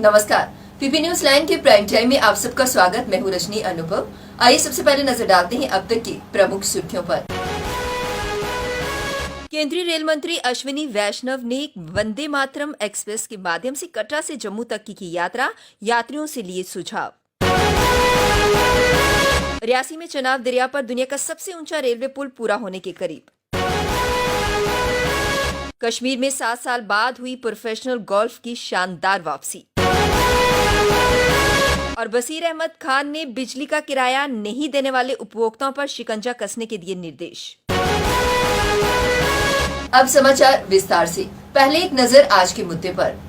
नमस्कार। PP news line के prime time में आप सबका स्वागत। मैं हूं रजनी अनुभव। आइए सबसे पहले नजर डालते हैं अब तक की प्रमुख सुर्खियों पर। केंद्रीय रेल मंत्री अश्विनी वैष्णव ने वंदे मातरम एक्सप्रेस के माध्यम से कटरा से जम्मू तक की यात्रा, यात्रियों से लिए सुझाव। रियासी में चनाब दरिया पर दुनिया का सबसे ऊंचा रेलवे पुल पूरा होने के करीब। कश्मीर में 7 साल बाद हुई प्रोफेशनल गोल्फ की शानदार वापसी। और बसीर अहमद खान ने बिजली का किराया नहीं देने वाले उपभोक्ताओं पर शिकंजा कसने के दिए निर्देश। अब समाचार विस्तार से। पहले एक नजर आज के मुद्दे पर।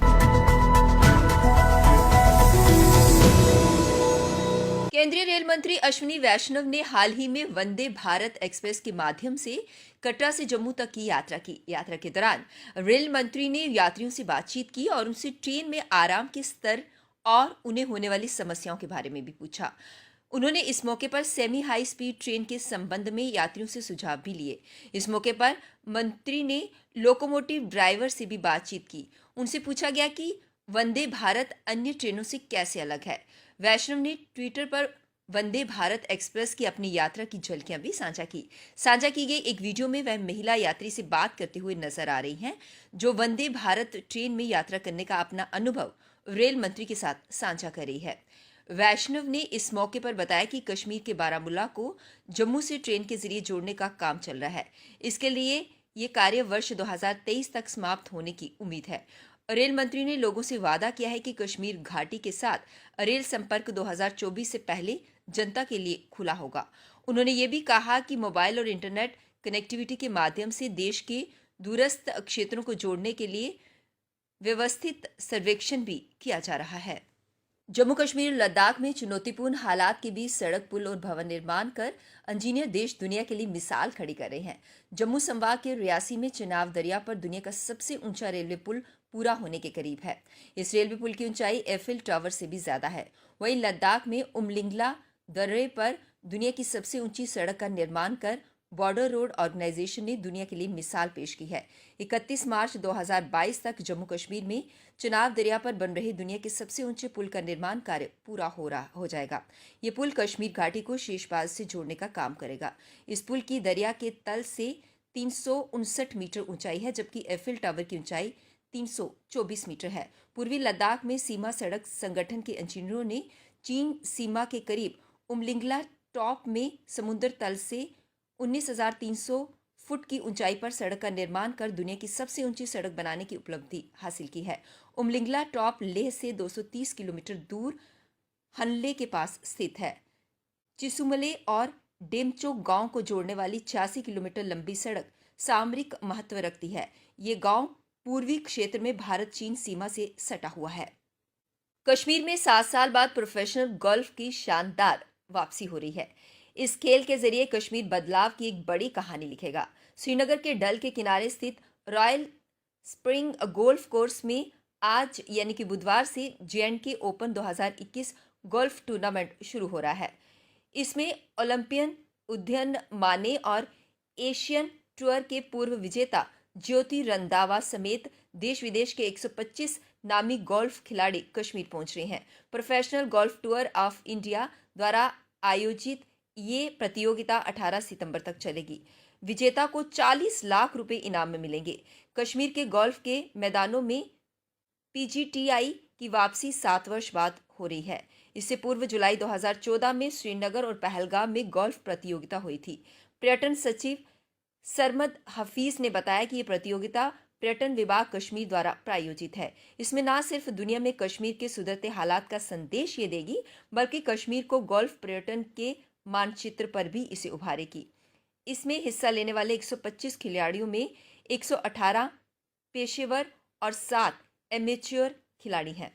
केंद्रीय रेल मंत्री अश्विनी वैष्णव ने हाल ही में वंदे भारत एक्सप्रेस के माध्यम से कटरा से जम्मू तक की यात्रा की। यात्रा के दौरान रेल मंत्री ने यात्रियों से बातचीत की और उनसे ट्रेन में आराम के स्तर और उन्हें होने वाली समस्याओं के बारे में भी पूछा। उन्होंने इस मौके पर सेमी हाई स्पीड ट्रेन के संबंध में यात्रियों से सुझाव भी लिए। इस मौके पर मंत्री ने लोकोमोटिव ड्राइवर से भी बातचीत की। उनसे पूछा गया कि वंदे भारत अन्य ट्रेनों से कैसे अलग है। वैष्णव ने ट्विटर पर वंदे भारत एक्सप्रेस की अपनी यात्रा की झलकियां भी साझा की गई एक वीडियो में वह महिला यात्री से बात करते हुए नजर आ रही हैं, जो वंदे भारत ट्रेन में यात्रा करने का अपना अनुभव रेल मंत्री के साथ साझा कर रही है। वैष्णव ने इस मौके पर बताया कि कश्मीर के बारामूला को जम्मू से ट्रेन के जरिए जोड़ने का काम चल रहा है। इसके लिए ये कार्य वर्ष 2023 तक समाप्त होने की उम्मीद है। रेल मंत्री ने लोगों से वादा किया है कि कश्मीर घाटी के साथ रेल संपर्क 2024 से पहले जनता के लिए खुला होगा। उन्होंने ये भी कहा कि मोबाइल और इंटरनेट कनेक्टिविटी के माध्यम से देश के दूरस्थ क्षेत्रों को जोड़ने के लिए व्यवस्थित सर्वेक्षण भी किया जा रहा है। जम्मू कश्मीर लद्दाख में चुनौतीपूर्ण हालात के बीच सड़क, पुल और भवन निर्माण कर इंजीनियर देश दुनिया के लिए मिसाल खड़ी कर रहे हैं। जम्मू संभाग के रियासी में चनाब दरिया पर दुनिया का सबसे ऊंचा रेलवे पुल पूरा होने के करीब है। इस रेलवे पुल की ऊंचाई एफिल टावर से भी ज्यादा है। वहीं लद्दाख में उमलिंगला दर्रे पर दुनिया की सबसे ऊंची सड़क का निर्माण कर बॉर्डर रोड ऑर्गेनाइजेशन ने दुनिया के लिए मिसाल पेश की है। 31 मार्च 2022 तक जम्मू कश्मीर में चनाब दरिया पर बन रहे दुनिया के सबसे ऊंचे पुल का निर्माण कार्य पूरा हो जाएगा। ये पुल कश्मीर घाटी को शेषबाज से जोड़ने का काम करेगा। इस पुल की दरिया के तल से 359 मीटर ऊंचाई है, जबकि एफिल टावर की ऊंचाई 324 मीटर है। पूर्वी लद्दाख में सीमा सड़क संगठन के इंजीनियरों ने चीन सीमा के करीब उमलिंगला टॉप में समुद्र तल से 19,300 फुट की ऊंचाई पर सड़क का निर्माण कर दुनिया की सबसे ऊंची सड़क बनाने की उपलब्धि हासिल की है। उमलिंगला टॉप लेह से 230 किलोमीटर दूर हनले के पास स्थित है। चिसुमले और डेमचोक गांव को जोड़ने वाली 86 किलोमीटर लंबी सड़क सामरिक महत्व रखती है। ये गांव पूर्वी क्षेत्र में भारत चीन सीमा से सटा हुआ है। कश्मीर में 7 साल बाद प्रोफेशनल गोल्फ की शानदार वापसी हो रही है। इस खेल के जरिए कश्मीर बदलाव की एक बड़ी कहानी लिखेगा। श्रीनगर के डल के किनारे स्थित रॉयल स्प्रिंग गोल्फ कोर्स में आज यानी कि बुधवार से J&K ओपन 2021 गोल्फ टूर्नामेंट शुरू हो रहा है। इसमें ओलंपियन उदयन माने और एशियन टूर के पूर्व विजेता ज्योति रंधावा समेत देश विदेश के 125 नामी गोल्फ खिलाड़ी कश्मीर पहुंच रहे हैं। Professional golf tour of India द्वारा आयोजित ये प्रतियोगिता 18 सितंबर तक चलेगी। विजेता को 40 लाख रुपए इनाम में मिलेंगे। कश्मीर के गोल्फ के मैदानों में PGTI की वापसी 7 वर्ष बाद हो रही है। इससे पूर्व जुलाई 2014 में श्रीनगर और पहलगाम में गोल्फ प्रतियोगिता हुई थी। पर्यटन सचिव सरमद हफीज ने बताया कि ये प्रतियोगिता पर्यटन विभाग कश्मीर द्वारा प्रायोजित है। इसमें न सिर्फ दुनिया में कश्मीर के सुधरते हालात का संदेश ये देगी, बल्कि कश्मीर को गोल्फ पर्यटन के मानचित्र पर भी इसे उभारेगी। इसमें हिस्सा लेने वाले 125 खिलाड़ियों में 118 पेशेवर और 7 एमेच्योर खिलाड़ी हैं।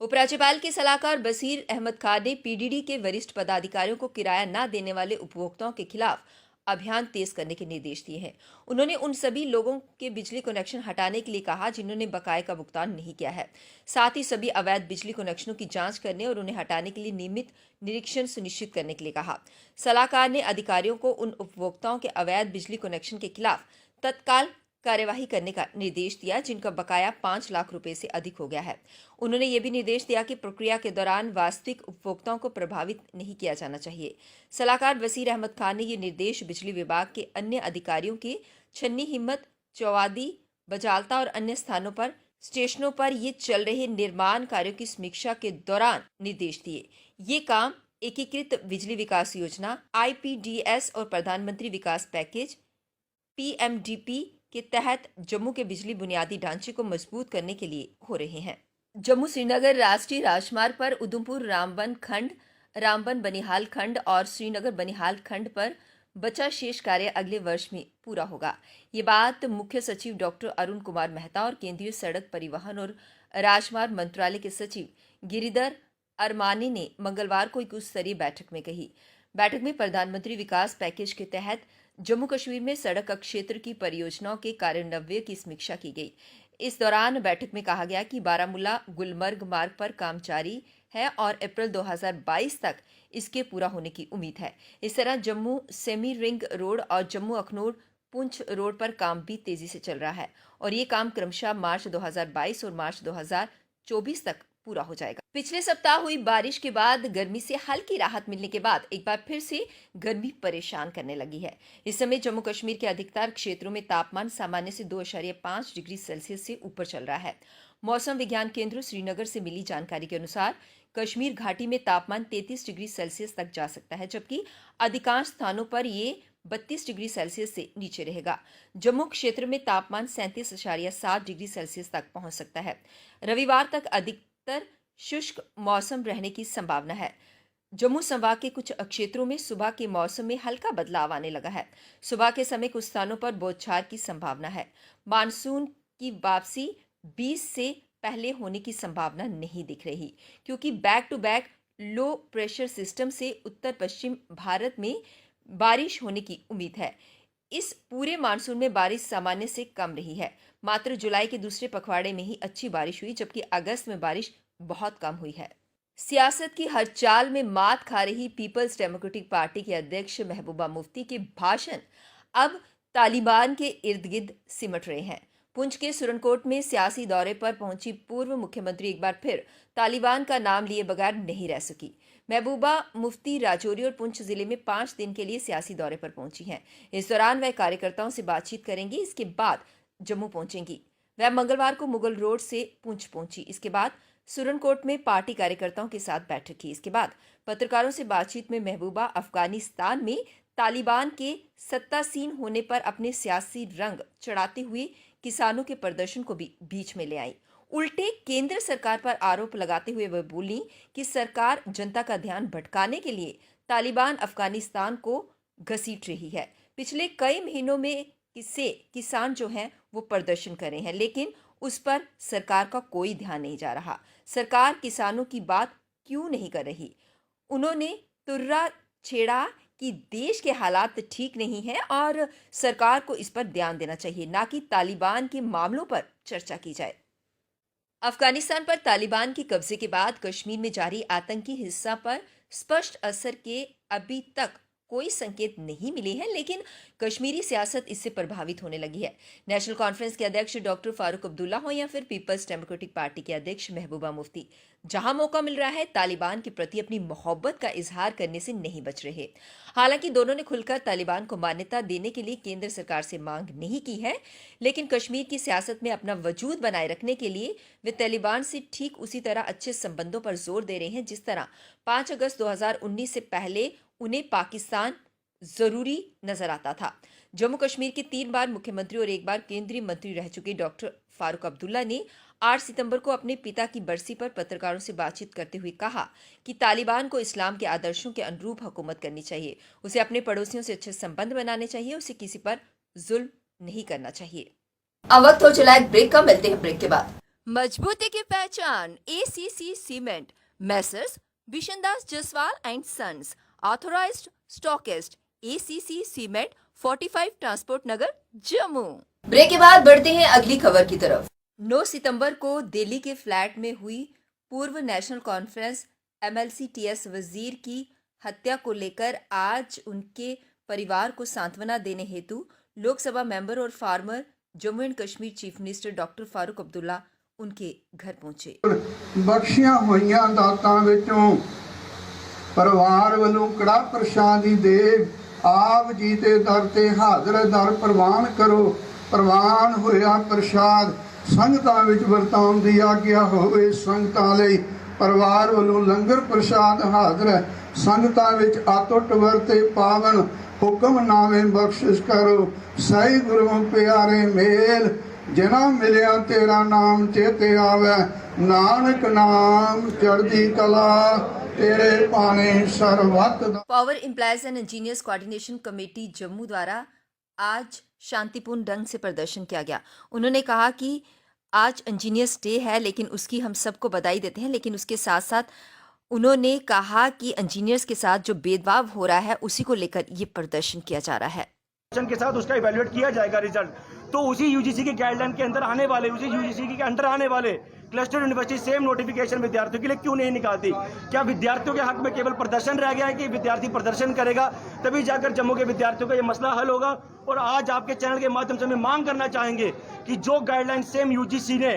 उपराज्यपाल के सलाहकार बसीर अहमद खान ने PDD के वरिष्ठ पदाधिकारियों को किराया न देने वाले उपभोक्ताओं के खिलाफ अभियान तेज करने के निर्देश दिए हैं। उन्होंने उन सभी लोगों के बिजली कनेक्शन हटाने के लिए कहा जिन्होंने बकाये का भुगतान नहीं किया है। साथ ही सभी अवैध बिजली कनेक्शनों की जांच करने और उन्हें हटाने के लिए नियमित निरीक्षण सुनिश्चित करने के लिए कहा। सलाहकार ने अधिकारियों को उन उपभोक्ताओं के अवैध बिजली कनेक्शन के खिलाफ तत्काल कार्यवाही करने का निर्देश दिया जिनका बकाया 5 लाख रुपए से अधिक हो गया है। उन्होंने ये भी निर्देश दिया कि प्रक्रिया के दौरान वास्तविक उपभोक्ताओं को प्रभावित नहीं किया जाना चाहिए। सलाहकार बसीर अहमद खान ने ये निर्देश बिजली विभाग के अन्य अधिकारियों के छन्नी हिम्मत, चौवादी, बजालता और अन्य स्थानों पर स्टेशनों पर ये चल रहे निर्माण कार्यों की समीक्षा के दौरान निर्देश दिए। ये काम एकीकृत बिजली विकास योजना आईपीडीएस और प्रधानमंत्री विकास पैकेज पीएमडीपी के तहत जम्मू के बिजली बुनियादी ढांचे को मजबूत करने के लिए हो रहे हैं। जम्मू श्रीनगर राष्ट्रीय राजमार्ग पर उधमपुर रामबन खंड, रामबन बनिहाल खंड और श्रीनगर बनिहाल खंड पर बचा शेष कार्य अगले वर्ष में पूरा होगा। ये बात मुख्य सचिव डॉक्टर अरुण कुमार मेहता और केंद्रीय सड़क परिवहन और राजमार्ग मंत्रालय के सचिव गिरिधर अरमानी ने मंगलवार को एक उच्च स्तरीय बैठक में कही। बैठक में प्रधानमंत्री विकास पैकेज के तहत जम्मू कश्मीर में सड़क क्षेत्र की परियोजनाओं के कार्यान्वयन की समीक्षा की गई। इस दौरान बैठक में कहा गया कि बारामूला गुलमर्ग मार्ग पर काम जारी है और अप्रैल 2022 तक इसके पूरा होने की उम्मीद है। इस तरह जम्मू सेमी रिंग रोड और जम्मू अखनूर पुंछ रोड पर काम भी तेजी से चल रहा है और ये काम क्रमशः मार्च 2022 और मार्च 2024 तक पूरा हो जाएगा। पिछले सप्ताह हुई बारिश के बाद गर्मी से हल्की राहत मिलने के बाद एक बार फिर से गर्मी परेशान करने लगी है। इस समय जम्मू कश्मीर के अधिकतर क्षेत्रों में तापमान सामान्य से 2.5 डिग्री सेल्सियस से ऊपर चल रहा है। मौसम विज्ञान केंद्र श्रीनगर से मिली जानकारी के अनुसार कश्मीर घाटी में तापमान 33 डिग्री सेल्सियस तक जा सकता है, जबकि अधिकांश स्थानों पर ये 32 डिग्री सेल्सियस से नीचे रहेगा। जम्मू क्षेत्र में तापमान 37.7 डिग्री सेल्सियस तक पहुंच सकता है। रविवार तक अधिकतर शुष्क मौसम रहने की संभावना है। जम्मू संभाग के कुछ क्षेत्रों में सुबह के मौसम में हल्का बदलाव आने लगा है। सुबह के समय कुछ स्थानों पर बौछार की संभावना है। मानसून की वापसी 20 से पहले होने की संभावना नहीं दिख रही, क्योंकि back to back low pressure system से उत्तर पश्चिम भारत में बारिश होने की उम्मीद है। इस पूरे मानसून में बारिश सामान्य से कम रही है। मात्र जुलाई के दूसरे पखवाड़े में ही अच्छी बारिश हुई, जबकि अगस्त में बारिश बहुत कम हुई है। सियासत की हर चाल में मात खा रही पीपल्स डेमोक्रेटिक पार्टी के अध्यक्ष महबूबा मुफ्ती के भाषण अब तालिबान के इर्द गिर्द सिमट रहे हैं। पुंछ के सुरनकोट में सियासी दौरे पर पहुंची पूर्व मुख्यमंत्री एक बार फिर तालिबान का नाम लिए बगैर नहीं रह सकी। महबूबा मुफ्ती राजौरी और पुंछ जिले में 5 दिन के लिए सियासी दौरे पर पहुंची हैं। इस दौरान वह कार्यकर्ताओं से बातचीत करेंगी। इसके बाद जम्मू पहुंचेंगी। वह मंगलवार को मुगल रोड से पुंछ पहुंची। इसके बाद सुरनकोट में पार्टी कार्यकर्ताओं के साथ बैठक की। इसके बाद पत्रकारों से बातचीत में महबूबा अफगानिस्तान में तालिबान के सत्तासीन होने पर अपने सियासी रंग चढ़ाते हुए किसानों के प्रदर्शन को भी बीच में ले आई। उल्टे केंद्र सरकार पर आरोप लगाते हुए वह बोली कि सरकार जनता का ध्यान भटकाने के लिए तालिबान अफगानिस्तान को घसीट रही है। पिछले कई महीनों में इससे किसान जो हैं वो प्रदर्शन कर रहे हैं, लेकिन उस पर सरकार का कोई ध्यान नहीं जा रहा। सरकार किसानों की बात क्यों नहीं कर रही? उन्होंने तुर्रा छेड़ा कि देश के हालात ठीक नहीं हैं और सरकार को इस पर ध्यान देना चाहिए, ना कि तालिबान के मामलों पर चर्चा की जाए। अफगानिस्तान पर तालिबान के कब्जे के बाद कश्मीर में जारी आतंकी हिंसा पर स्पष्ट असर के अभी तक कोई संकेत नहीं मिले हैं, लेकिन कश्मीरी सियासत इससे प्रभावित होने लगी है। नेशनल कॉन्फ्रेंस के अध्यक्ष डॉक्टर फारूक अब्दुल्ला हो या फिर पीपल्स डेमोक्रेटिक पार्टी के अध्यक्ष महबूबा मुफ्ती, जहां मौका मिल रहा है तालिबान के प्रति अपनी मोहब्बत का इजहार करने से नहीं बच रहे। हालांकि दोनों ने खुलकर तालिबान को मान्यता देने के लिए केंद्र सरकार से मांग नहीं की है, लेकिन कश्मीर की सियासत में अपना वजूद बनाए रखने के लिए वे तालिबान से ठीक उसी तरह अच्छे संबंधों पर जोर दे रहे हैं जिस तरह 5 अगस्त 2019 से पहले उन्हें पाकिस्तान जरूरी नजर आता था। जम्मू कश्मीर के 3 बार मुख्यमंत्री और 1 बार केंद्रीय मंत्री रह चुके डॉक्टर फारूक अब्दुल्ला ने 8 सितंबर को अपने पिता की बरसी पर पत्रकारों से बातचीत करते हुए कहा कि तालिबान को इस्लाम के आदर्शों के अनुरूप हुकूमत करनी चाहिए, उसे अपने पड़ोसियों से अच्छे संबंध बनाने चाहिए, उसे किसी पर जुल्म नहीं करना चाहिए। अब वक्त हो चला एक ब्रेक का, मिलते हैं ब्रेक के बाद। मजबूती की पहचान ACC cement, Messrs Bishandas Jaswal and sons, authorised stockist, ACC cement, 45 transport Nagar, Jammu. Break के बाद बढ़ते हैं अगली खबर की तरफ। 9 सितंबर को दिल्ली के फ्लैट में हुई पूर्व नेशनल कॉन्फ्रेंस एमएलसी टीएस वजीर की हत्या को लेकर आज उनके परिवार को सांत्वना देने हेतु लोकसभा मेंबर और farmer Jammu and Kashmir chief minister doctor Farooq Abdullah उनके घर पहुंचे। बख्शियां होइयां दातां विचों परिवार ਵੱਲੋਂ कड़ा प्रशादी दे आप जी दे दर ते हाਜ਼ਰ दर प्रवान करो। प्रवान होया प्रसाद संगतां विच वरताउण दी आग्या होवे। संगतां लई परिवार ਵੱਲੋਂ लंगर प्रसाद हाਜ਼ਰ है। संगतां विच अटुट वरते पावन हुक्म नामे बख्शिश करो। सही गुरुओं प्यारे मेल जिना मिलिया तेरा नाम चेते आवे। नानक नाम चढ़दी कला तेरे पाने Sarwat. Power employees and engineers coordination committee Jammu द्वारा आज शांतिपूर्ण ढंग से प्रदर्शन किया गया। उन्होंने कहा कि आज इंजीनियर्स डे है, लेकिन उसकी हम सबको बधाई देते हैं, लेकिन उसके साथ साथ उन्होंने कहा कि इंजीनियर्स के साथ जो भेदभाव हो रहा है उसी को लेकर ये प्रदर्शन किया जा रहा है। के साथ उसका इवैल्यूएट किया जाएगा रिजल्ट, तो उसी यूजीसी के गाइडलाइन के अंदर आने वाले, उसी यूजीसी के अंडर आने वाले क्लस्टर यूनिवर्सिटी सेम नोटिफिकेशन विद्यार्थियों के लिए क्यों नहीं निकालती? क्या विद्यार्थियों के हक में केवल प्रदर्शन रह गया है कि विद्यार्थी प्रदर्शन करेगा तभी जाकर जम्मू के विद्यार्थियों का ये मसला हल होगा? और आज आपके चैनल के माध्यम से हम मांग करना चाहेंगे कि जो गाइडलाइन सेम यूजीसी ने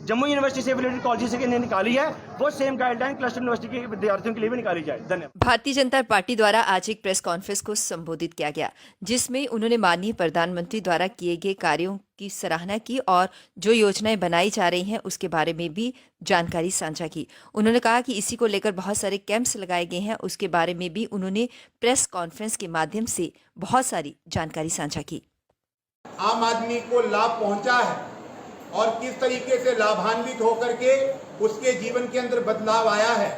जम्मू यूनिवर्सिटी से एफिलिएटेड कॉलेज से ने निकाली है, वो सेम गाइडलाइन क्लस्टर यूनिवर्सिटी के विद्यार्थियों के लिए भी निकाली जाए। धन्यवाद। भारतीय जनता पार्टी द्वारा आज एक प्रेस कॉन्फ्रेंस को संबोधित किया गया, जिसमें उन्होंने माननीय प्रधानमंत्री द्वारा किए गए कार्यों की सराहना की और जो योजनाएं बनाई जा रही हैं उसके बारे में भी जानकारी साझा की। उन्होंने कहा कि इसी को लेकर बहुत सारे कैंप्स लगाए गए हैं, उसके बारे में भी उन्होंने प्रेस कॉन्फ्रेंस के माध्यम से बहुत सारी जानकारी साझा की। आम आदमी को लाभ पहुंचा है और किस तरीके से लाभान्वित होकर के उसके जीवन के अंदर बदलाव आया है,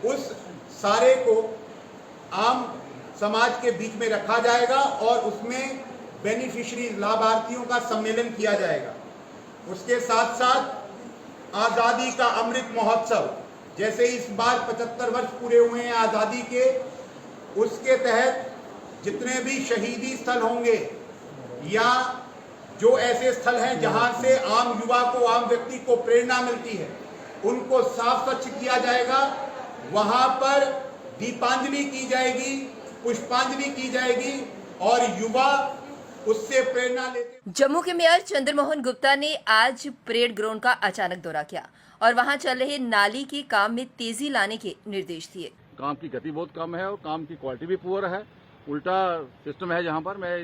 उस सारे को आम समाज के बीच में रखा जाएगा और उसमें बेनिफिशियरी लाभार्थियों का सम्मेलन किया जाएगा। उसके साथ साथ आज़ादी का अमृत महोत्सव, जैसे इस बार 75 वर्ष पूरे हुए हैं आज़ादी के, उसके तहत जितने भी शहीदी स्थल होंगे या जो ऐसे स्थल हैं जहां से आम युवा को, आम व्यक्ति को प्रेरणा मिलती है, उनको साफ स्वच्छ किया जाएगा। वहां पर दीपांजलि की जाएगी, पुष्पांजलि की जाएगी और युवा उससे प्रेरणा लेते। जम्मू के मेयर चंद्रमोहन गुप्ता ने आज परेड ग्राउंड का अचानक दौरा किया और वहां चल रहे नाली के काम में तेजी लाने के निर्देश दिए। काम की गति बहुत कम है और काम की क्वालिटी भी पुअर है, उल्टा सिस्टम है। जहां पर मैं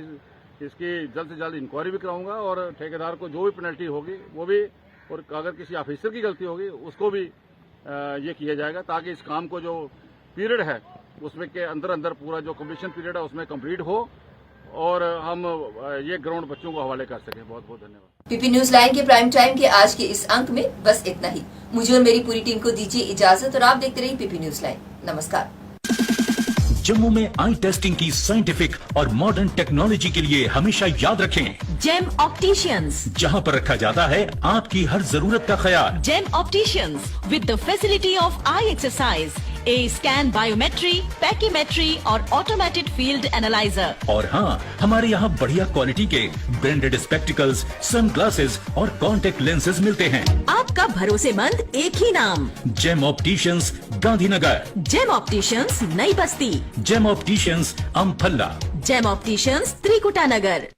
इसकी जल्द से जल्द इंक्वायरी भी कराऊंगा और ठेकेदार को जो भी पेनल्टी होगी वो भी, और अगर किसी ऑफिसर की गलती होगी उसको भी ये किया जाएगा, ताकि इस काम को जो पीरियड है उसमें के अंदर पूरा जो कंप्लीशन पीरियड है उसमें कंप्लीट हो और हम ये ग्राउंड बच्चों को हवाले कर सकें। बहुत बहुत धन्यवाद। पीपी न्यूज लाइन के प्राइम टाइम के आज के इस अंक में बस इतना ही। मुझे और मेरी पूरी टीम को दीजिए इजाजत और आप देखते रहिए पीपी न्यूज लाइन। नमस्कार। जम्मू में आई टेस्टिंग की साइंटिफिक और मॉडर्न टेक्नोलॉजी के लिए हमेशा याद रखें जेम ऑप्टिशियंस, जहां पर रखा जाता है आपकी हर जरूरत का ख्याल। Gem opticians with the facility of eye exercise, A scan, biometry, pachymetry और ऑटोमेटेड फील्ड एनालाइजर। और हाँ, हमारे यहाँ बढ़िया क्वालिटी के ब्रांडेड स्पेक्टिकल्स, सनग्लासेस और कॉन्टेक्ट लेंसेज मिलते हैं। आपका भरोसेमंद एक ही नाम, Gem Opticians, Gandhinagar. Gem Opticians, Nai Basti. Gem Opticians, Amphalla. Gem Opticians, Trikuta नगर।